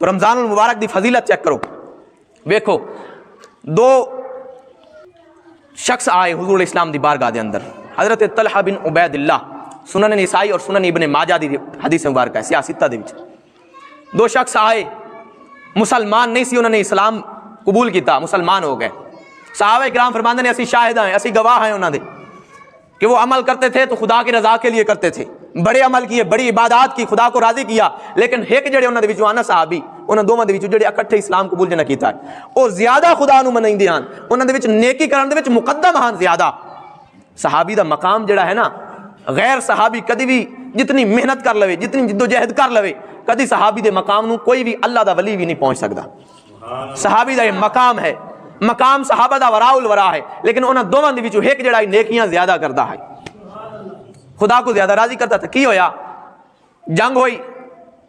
تو رمضان المبارک دی فضیلت چیک کرو. ویکھو دو شخص آئے حضور اسلام دی بارگاہ دے اندر. حضرت طلحہ بن عبید اللہ، سنن نسائی اور سنن ابن ماجہ دی حدیث مبارکہ ہے سیاستہ دے وچ. دو شخص آئے، مسلمان نہیں سی، انہوں نے اسلام قبول کیتا، مسلمان ہو گئے. صحابہ کرام فرماندے نے اسی شاہد ہیں، اسی گواہ ہیں انہوں نے کہ وہ عمل کرتے تھے تو خدا کی رضا کے لیے کرتے تھے، بڑے عمل کیے، بڑی عبادات کی، خدا کو راضی کیا. لیکن ایک جڑے انہوں نے وچوں آنا صحابی، انہوں دوواں دے وچوں جڑے اکٹھے اسلام قبول جنہ کیتا ہے او زیادہ خدا نو منیندے ہن، انہوں دے وچ نیکی کرن دے وچ مقدم ہن زیادہ. صحابی دا مقام جڑا ہے نا، غیر صحابی کدی بھی جتنی محنت کر لوے، جتنی جدوجہد کر لوے، کدی صحابی دے مقام نو کوئی بھی اللہ دا ولی بھی نہیں پہنچ سکدا. صحابی دا یہ مقام ہے، مقام صحابہ دا وراء الورا ہے. لیکن انہاں دوواں دے وچوں ایک جڑا نیکیاں زیادہ کردا ہے، خدا کو زیادہ راضی کرتا تھا. کی ہویا؟ جنگ ہوئی،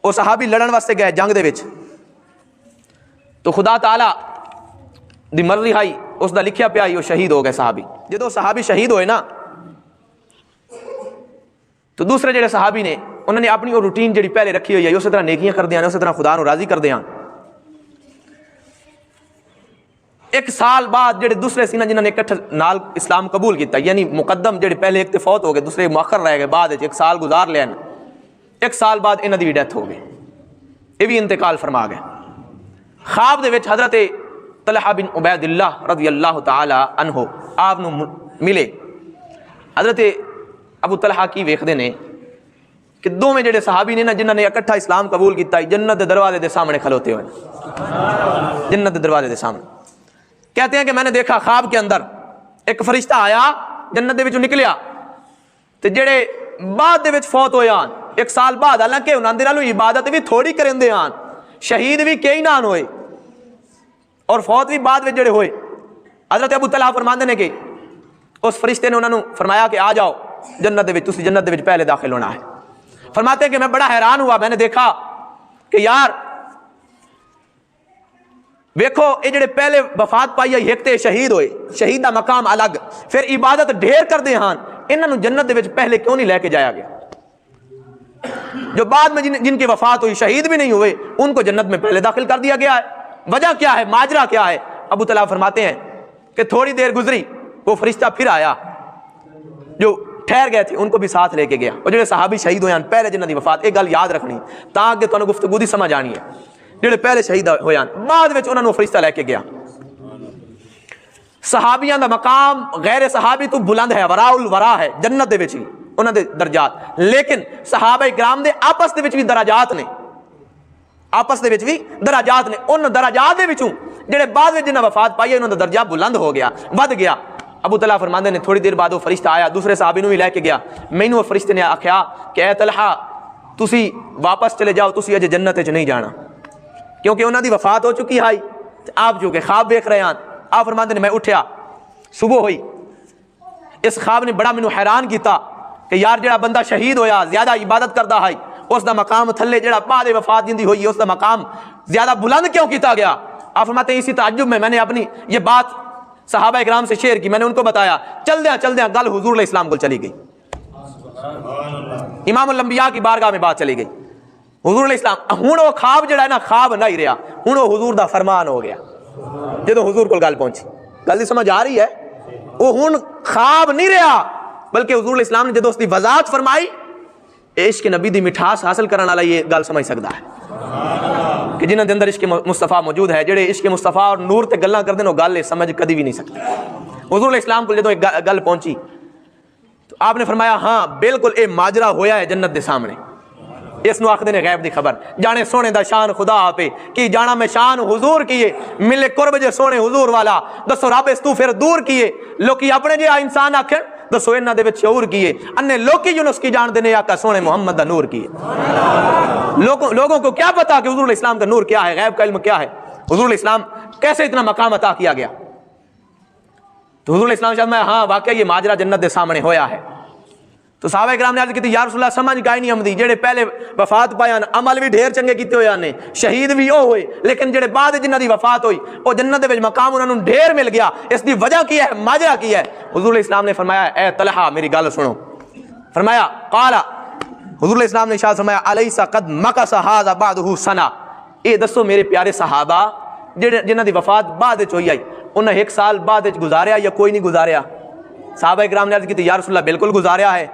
وہ صحابی لڑن واسطے گئے جنگ دے وچ، تو خدا تعالی دی مرضی آئی، اس دا لکھیا پیا وہ شہید ہو گئے صحابی. جدو صحابی شہید ہوئے نا تو دوسرے جڑے صحابی نے انہوں نے اپنی وہ روٹین جڑی پہلے رکھی ہوئی ہے اسی طرح نیکیاں کر دیاں، اسی طرح خدا نو راضی کر دیاں. ایک سال بعد جڑے دوسرے سی نا جنہوں نے اکٹھے نال اسلام قبول کیتا، یعنی مقدم جڑے پہلے ایک تے فوت ہو گئے، دوسرے مؤخر رہ گئے، بعد ایک سال گزار لیا نا، ایک سال بعد انہاں دی ڈیتھ ہو گئی، یہ بھی انتقال فرما گئے. خواب دے وچ حضرت طلحہ بن عبید اللہ رضی اللہ تعالی عنہ آپ نو ملے. حضرت ابو طلحہ کی ویکھدے نے کہ دو میں جڑے صحابی نے نا جنہوں نے اکٹھا اسلام قبول کیتا، جنت دے دروازے دے سامنے کھلوتے ہوئے، جنت دے دروازے دے سامنے. کہتے ہیں کہ میں نے دیکھا خواب کے اندر ایک فرشتہ آیا، جنت دے وچوں نکلیا، تے جڑے بعد دے وچ فوت ہوئے آن ایک سال بعد، حالانکہ انہاں دے نالوں عبادت بھی تھوڑی کرندے آن، شہید بھی کئی نان ہوئے اور فوت بھی بعد وچ جڑے ہوئے. حضرت ابو طلحہ فرماندے نے کہ اس فرشتے نے انہاں نو فرمایا کہ آ جاؤ جنت دے وچ، تسی جنت دے وچ پہلے داخل ہونا ہے. فرماتے ہیں کہ میں بڑا حیران ہوا، میں نے دیکھا کہ یار ویکھو یہ جڑے پہلے وفات پائی ہے ایک تے شہید ہوئے، شہید دا مقام الگ، پھر عبادت ڈھیر کر دے ہاں، انہاں نو جنت دے وچ پہلے کیوں نہیں لے کے جایا گیا؟ جو بعد میں جن کی وفات ہوئی شہید بھی نہیں ہوئے ان کو جنت میں پہلے داخل کر دیا گیا ہے. وجہ کیا ہے؟ ماجرا کیا ہے؟ ابو طلحہ فرماتے ہیں کہ تھوڑی دیر گزری، وہ فرشتہ پھر آیا، جو ٹھہر گئے تھے ان کو بھی ساتھ لے کے گیا. اور جڑے صحابی شہید ہوئے ہیں پہلے جنہاں دی وفات، ایک گل یاد رکھنی تاکہ تانوں گفتگو دی سمجھ آنی ہے، جڑے پہلے شہید ہوئے ہیں بعد وچ انہاں نو فرشتہ لے کے گیا. صحابیاں دا مقام غیر صحابی تو بلند ہے، وراء الورا ہے، جنت دے وچ ہی انہاں دے درجات. لیکن صحابہ کرام دے آپس دے وچ بھی درجات نے، آپس دے وچ بھی درجات نے. ان درجات دے وچوں جڑے بعد وچ جنہاں وفات پائی انہاں دا درجہ بلند ہو گیا، ود گیا. ابو طلحہ فرماندے نے تھوڑی دیر بعد وہ فرشتہ آیا، دوسرے صحابی نو بھی لے کے گیا. مینوں وہ فرشتے نے آکھیا کہ اے طلحہ تسی واپس چلے جاؤ، تسی اجے جنت وچ نہیں جانا، کیونکہ انہاں دی وفات ہو چکی ہے. آپ جو کہ خواب دیکھ رہے ہیں، آپ فرماندے نے میں اٹھیا، صبح ہوئی، اس خواب نے بڑا مینوں حیران کیتا کہ یار جڑا بندہ شہید ہویا زیادہ عبادت کردا ہے اس دا مقام تھلے جڑا بعد وفات جندی ہوئی اس دا مقام زیادہ بلند کیوں کیتا گیا؟ آپ فرماتے ہیں اسی تعجب میں نے اپنی یہ بات صحابہ اکرام سے شیئر کی. میں نے ان کو بتایا، چل دیا گل حضور علیہ السلام کو چلی گئی، امام الانبیاء کی بارگاہ میں بات چلی گئی. حضور علیہ السلام ہوں وہ خواب جڑا ہے نا خواب نہیں رہا، ہوں وہ حضور دا فرمان ہو گیا. جدو حضور کو گل پہنچی، گل سمجھ آ رہی ہے؟ وہ ہوں خواب نہیں رہا، بلکہ حضور علیہ السلام نے جدو اس دی وضاحت فرمائی، عشق نبی دی مٹھاس حاصل کرنے والا یہ گل سمجھ سکتا ہے کہ جنہاں دے اندر عشق مصطفیٰ موجود ہے. جڑے عشق مصطفیٰ اور نور تے گلاں کردے نو گل سمجھ کدی بھی نہیں سکتے. حضور علیہ السلام کو جدو ایک گل پہنچی تو آپ نے فرمایا ہاں بالکل اے ماجرا ہویا ہے جنت دے سامنے. اس نو آخدے نے غیب دی خبر، جانے سونے دا شان خدا آپے کی جانا میں شان حضور کیے، ملے قرب جے سونے حضور والا، دسو رب اس تو پھر دور کیے، لوکی اپنے جے انسان آکھن دسو انہاں دے وچ شعور کیے، انے لوکی یونس کی جان دینے آقا سونے محمد دا نور کیے. لوگوں کو کیا پتا کہ حضور علیہ السلام کا نور کیا ہے، غیب کا علم کیا ہے، حضور علیہ السلام کیسے اتنا مقام عطا کیا گیا؟ تو حضور علیہ السلام شاید میں ہاں واقعی یہ ماجرا جنت دے سامنے ہویا ہے. تو صحابہ کرام نے عرض کی یا رسول اللہ سمجھ گائی نہیں آمدی، جڑے پہلے وفات پایا عمل بھی ڈھیر چنگے کیتے ہوئے نے، شہید بھی وہ ہوئے، لیکن جڑے بعد جنہاں دی وفات ہوئی وہ جنت دے وچ مقام انہاں نوں ڈھیر مل گیا. اس دی وجہ کی ہے، ماجرا کی ہے؟ حضور علیہ السلام نے فرمایا اے طلحہ میری گل سنو. فرمایا قال، حضور علیہ السلام نے ارشاد فرمایا الیس قد مکث ھذا بعدہ سنہ، یہ دسو میرے پیارے صحابہ جنہ دی وفات بعد ہوئی آئی انہیں 1 سال بعد گزاریا یا کوئی نہیں گزاریا؟ صحابہ اکرام نے عرض کی تھی یا رسول اللہ بالکل گزاریا ہے.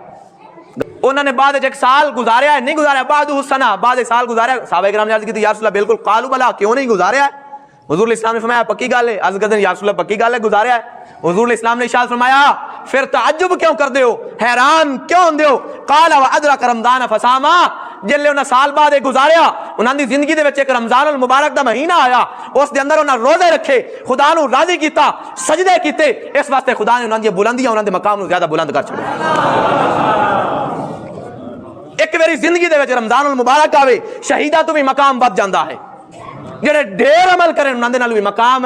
انہوں نے بعد 1 سال گزاریا ہے؟ نہیں گزاریا. بعد سنا بعد 1 سال گزاریا. صحابہ اکرام نے عرض کی تھی یا رسول اللہ بالکل. قالوا بلا کیوں نہیں گزاریا ہے؟ حضور علیہ السلام نے فرمایا پکی گل ہے. عرض کرتے ہیں یا رسول اللہ پکی گل ہے گزاریا ہے. حضور علیہ السلام نے ارشاد فرمایا پھر تعجب کیوں کر دے ہو، حیران کیوں ہوندے ہو؟ قال وادرک رمضان فصاما، جلے انہاں سال بعد گزاریا انہاں دی زندگی دے وچ ایک رمضان المبارک دا مہینہ آیا، اس دے اندر انہاں روزے رکھے، خدا نو راضی کیتا، سجدے کیتے، اس واسطے خدا نے انہاں دی بلندیاں انہاں دے مقام نو زیادہ بلند کر چھڑیا. ایک میری زندگی دے وچ رمضان المبارک آوے شہیداں تو بھی مقام بد جاندا ہے، جڑے ڈھیر عمل کرن انہاں دے نال بھی مقام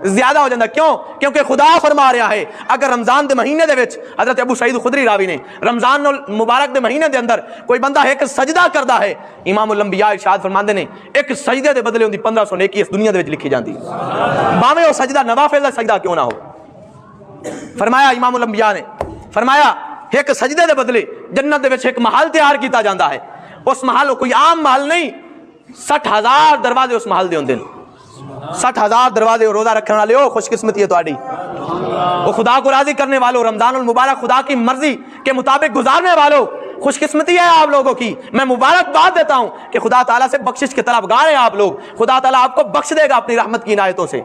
زیادہ ہو جاتا. کیوں؟ کیونکہ خدا فرما رہا ہے اگر رمضان دے مہینے دے وچ، حضرت ابو سعید خدری راوی نے، رمضان مبارک دے مہینے دے اندر کوئی بندہ ایک سجدہ کردا ہے، امام الانبیاء ارشاد فرماندے نے ایک سجدے دے بدلے ہوندی 1500 نیکی اس دنیا دے وچ لکھی جاندی، باویں وہ سجدہ نوافل دا سجدہ کیوں نہ ہو. فرمایا امام الانبیاء نے فرمایا ایک سجدے دے بدلے جنت دے وچ ایک محل تیار کیتا جاندا ہے. اس محل کوئی عام محل نہیں، 60,000 دروازے اس محل دے ہوندے نے. 60,000 دروازے. روزہ رکھنے والے ہو خوش قسمتی ہے تہاڈی، وہ خدا کو راضی کرنے والوں، رمضان المبارک خدا کی مرضی کے مطابق گزارنے والوں، خوش قسمتی ہے آپ لوگوں کی. میں مبارکباد دیتا ہوں کہ خدا تعالیٰ سے بخشش کے طلبگار ہیں آپ لوگ. خدا تعالیٰ آپ کو بخش دے گا اپنی رحمت کی عنایتوں سے.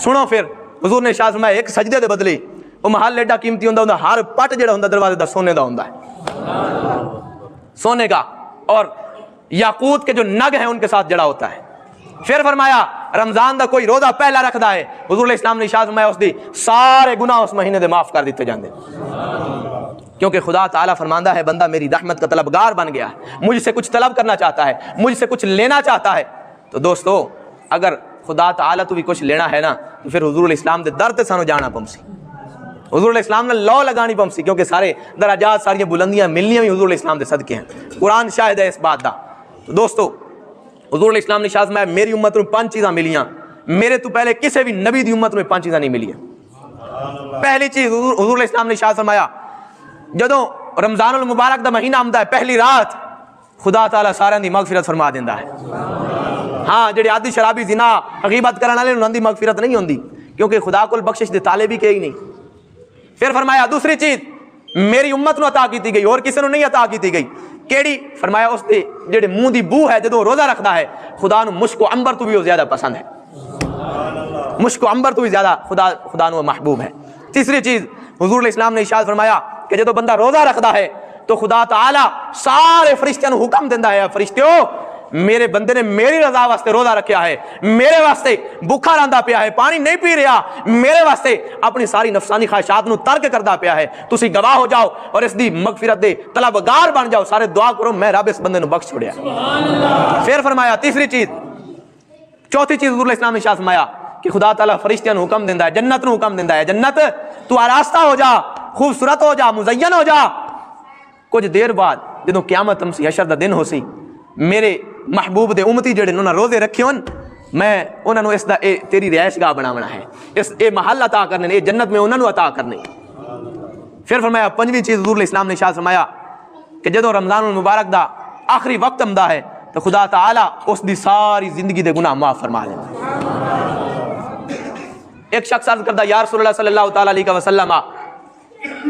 سنو پھر حضور نے ارشاد فرمایا ایک سجدے دے بدلے وہ محل ایڈا قیمتی ہوندا، ہر پٹ جڑا ہوندا دروازے دا سونے دا ہوندا ہے، سونے کا، اور یاقوت کے جو نگ ہیں ان کے ساتھ جڑا ہوتا ہے. پھر فرمایا رمضان دا کوئی روزہ پہلا رکھدا ہے، حضور علیہ السلام نے ارشاد فرمایا اس دی سارے گناہ اس مہینے دے معاف کر دیتے جاندے، کیونکہ خدا تعالیٰ فرماندا ہے بندہ میری رحمت کا طلبگار بن گیا ہے، مجھ سے کچھ طلب کرنا چاہتا ہے، مجھ سے کچھ لینا چاہتا ہے. تو دوستو اگر خدا تعالیٰ تو بھی کچھ لینا ہے نا تو پھر حضور علیہ السلام دے در تے سانو جانا پمسی، حضور علیہ السلام نے لو لگانی پمسی، کیونکہ سارے درجات ساری بلندیاں ملنیاں بھی حضور علیہ السلام دے صدقے ہیں. قرآن شاہد ہے اس بات دا. تو دوستو حضور علیہ السلام نے ارشاد فرمایا میری امت نو 5 چیزاں ملیاں، میرے تو پہلے کسی بھی نبی دی امت میں 5 چیزاں نہیں ملیاں. پہلی چیز حضور علیہ السلام نے ارشاد فرمایا جدوں رمضان المبارک دا مہینہ آمدا ہے پہلی رات خدا تعالیٰ سارے دی مغفرت فرما دیندا ہے. ہاں جڑے عادی شرابی زنا غیبت کرن والے انہاں دی مغفرت نہیں ہوندی، کیونکہ خدا کول بخشش دے طالب ہی کوئی نہیں. پھر فرمایا دوسری چیز میری امت نو عطا کیتی گئی اور کسی نو نہیں عطا کیتی گئی. کیڑی؟ فرمایا اس دے جڑے منہ دی بو ہے جدوں روزہ رکھدا ہے خدا نو مشک و عنبر تو بھی وہ زیادہ پسند ہے، مشک و عنبر تو بھی زیادہ خدا نو محبوب ہے. تیسری چیز حضور علیہ السلام نے ارشاد فرمایا کہ جدوں بندہ روزہ رکھدا ہے تو خدا تعالیٰ سارے فرشتیاں نو حکم دیندا ہے فرشتیو میرے بندے نے میری رضا واسطے روزہ رکھیا ہے، میرے واسطے بھوکا رہندا پیا ہے، پانی نہیں پی رہا، میرے واسطے اپنی ساری نفسانی خواہشات نو ترک کردا پیا ہے، تسی گواہ ہو جاؤ اور اس دی مغفرت دے طلبگار بن جاؤ، سارے دعا کرو میں رب اس بندے نو بخش چھوڑیا. پھر فرمایا تیسری چیز، چوتھی چیز حضور علیہ السلام نے ارشاد فرمایا کہ خدا تعالیٰ فرشتیاں نو حکم دیندا ہے، جنت نو حکم دیندا ہے جنت تو آراستہ ہو جا، خوبصورت ہو جا، مزین ہو جا. کچھ دیر بعد جدوں قیامت ہم سی حشر دا دن ہو سی میرے محبوب دے امتی جڑے انہاں روزے رکھے ہون میں انہاں نو اس دا تیری رہائش گاہ بناونا ہے، اس اے محل عطا کرنے، اے جنت میں انہاں نو عطا کرنے. پھر فرمایا پنجویں چیز حضور علیہ السلام نے ارشاد فرمایا کہ جدوں رمضان المبارک دا آخری وقت آمدا ہے تو خدا تعالیٰ اس دی ساری زندگی دے گناہ معاف فرما لیندا. ایک شخص عرض کردا یا رسول اللہ صلی اللہ تعالی علیہ وسلم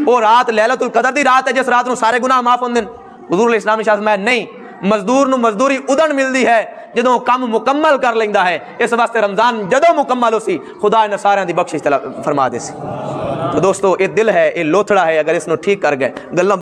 وہ رات لیلۃ القدر دی رات ہے جس رات نو سارے گناہ معاف ہوندے. حضور علیہ السلام نے ارشاد فرمایا نہیں، مزدور نو مزدوری ادن ملدی ہے جدوں کم مکمل کر لیندا ہے، اس واسطے رمضان جدوں مکمل ہو سی خدا نے سارے دی بخشش فرما دے سی. تو دوستو یہ دل ہے، یہ لوتھڑا ہے، اگر اس نو ٹھیک کر گئے گلاں